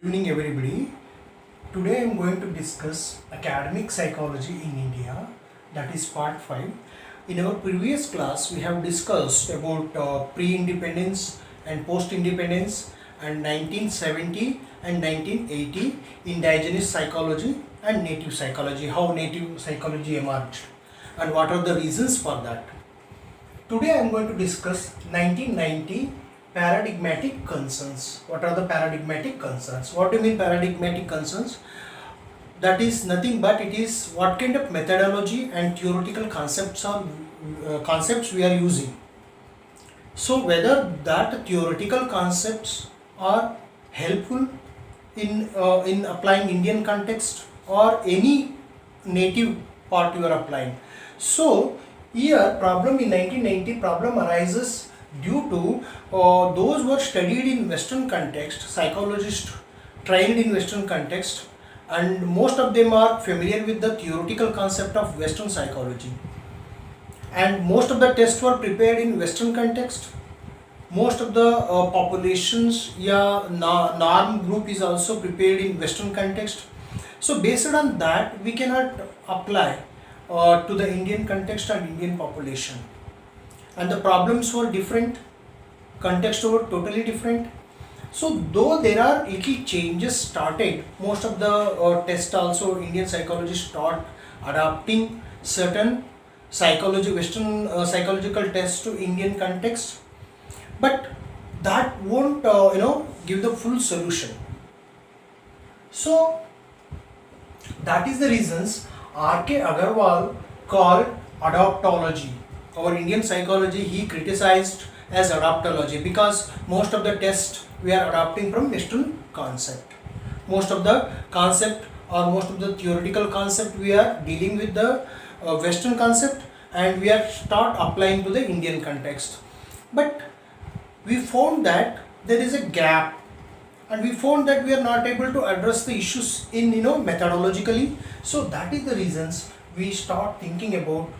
Good evening everybody. Today I am going to discuss academic psychology in India, that is part 5. In our previous class we have discussed about pre-independence and post-independence and 1970 and 1980 indigenous psychology and native psychology, how native psychology emerged and what are the reasons for that. Today I am going to discuss 1990 paradigmatic concerns. What are the paradigmatic concerns? What do you mean paradigmatic concerns? That is nothing but it is what kind of methodology and theoretical concepts we are using. So whether that theoretical concepts are helpful in applying Indian context or any native part you are applying. So here problem in 1990 problem arises due to those who are studied in Western context, psychologists trained in Western context, and most of them are familiar with the theoretical concept of Western psychology. And most of the tests were prepared in Western context. Most of the populations, norm group is also prepared in Western context. So based on that, we cannot apply to the Indian context and Indian population. And the problems were different, context were totally different. So though there are little changes started, most of the tests also Indian psychologists start adapting certain Western psychological tests to Indian context, but that won't give the full solution. So that is the reasons R.K. Agarwal called adaptology. Our Indian psychology he criticized as adaptology because most of the tests we are adapting from Western concept. Most of the concept or most of the theoretical concept we are dealing with the Western concept and we are start applying to the Indian context. But we found that there is a gap and we found that we are not able to address the issues in methodologically. So that is the reasons we start thinking about.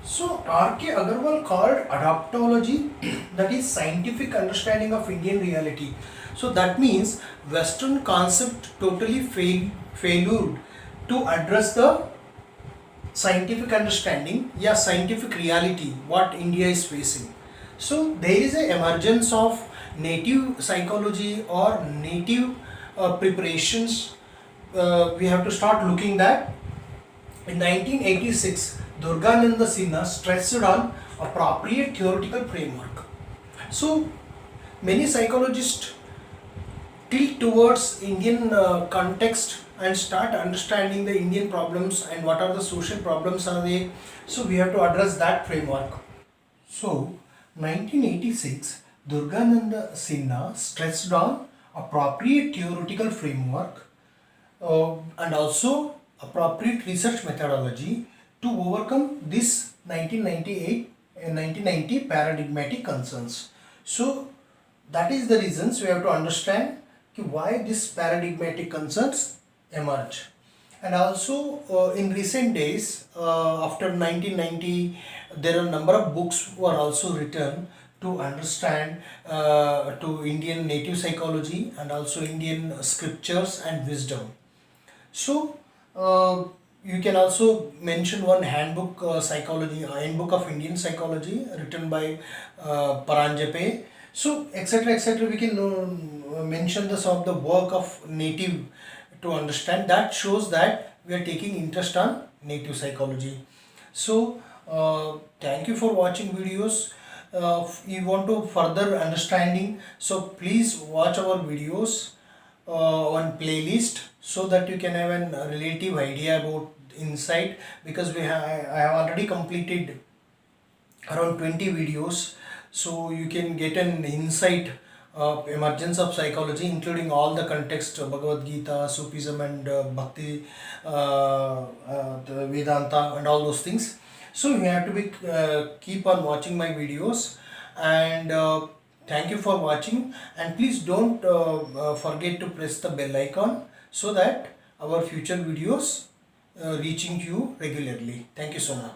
So R.K. Agarwal called adaptology that is scientific understanding of Indian reality. So that means Western concept totally failed to address the scientific understanding, scientific reality what India is facing. So there is an emergence of native psychology or native preparations. We have to start looking that in 1986 Durgananda Sinha stressed on appropriate theoretical framework. So many psychologists tilt towards Indian context and start understanding the Indian problems and what are the social problems are they. So we have to address that framework. So 1986 Durgananda Sinha stressed on appropriate theoretical framework and also appropriate research methodology to overcome this 1998 and 1990 paradigmatic concerns. So that is the reasons we have to understand why these paradigmatic concerns emerge. And also in recent days after 1990 there are a number of books were also written to understand to Indian native psychology and also Indian scriptures and wisdom. So you can also mention one handbook handbook of Indian psychology written by Paranjape. So etc. We can mention some of the work of native to understand. That shows that we are taking interest on native psychology. So thank you for watching videos. You want to further understanding, so please watch our videos on playlist so that you can have a relative idea about insight, because I have already completed around 20 videos, so you can get an insight of emergence of psychology including all the context Bhagavad Gita, Sufism and Bhakti, the Vedanta and all those things. So you have to be keep on watching my videos, and thank you for watching, and please don't forget to press the bell icon so that our future videos reaching to you regularly. Thank you so much.